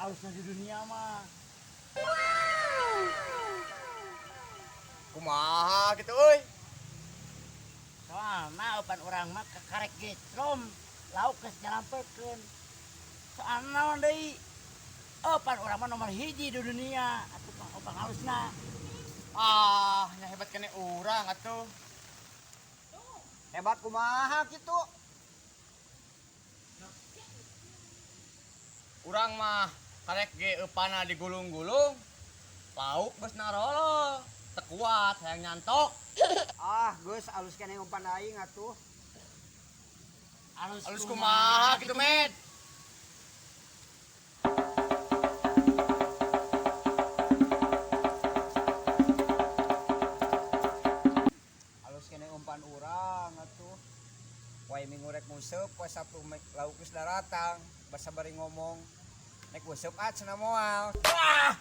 alusnya di dunia mah. Kumaha gitu euy. Soalna opan urang mah karek getrom lauk geus nyalampekeun. Soalna naon deui? Opan urang mah nomor hiji di dunia atuh opan alusna. Ah, nya hebat kene urang atuh. Hebat kumaha gitu. Urang mah karek ge eupana digulung-gulung. Lauk geus narolo. Teu kuat hayang nyantok. Ah, geus alus keneh umpan aing atuh. Alus kumaha gitu, Med? Alus keneh umpan urang atuh. Poe Minggu rek nguseup, poe Sabtu lauk geus daratang. Basa bari ngomong. Rek nguseup cenah moal. Wah!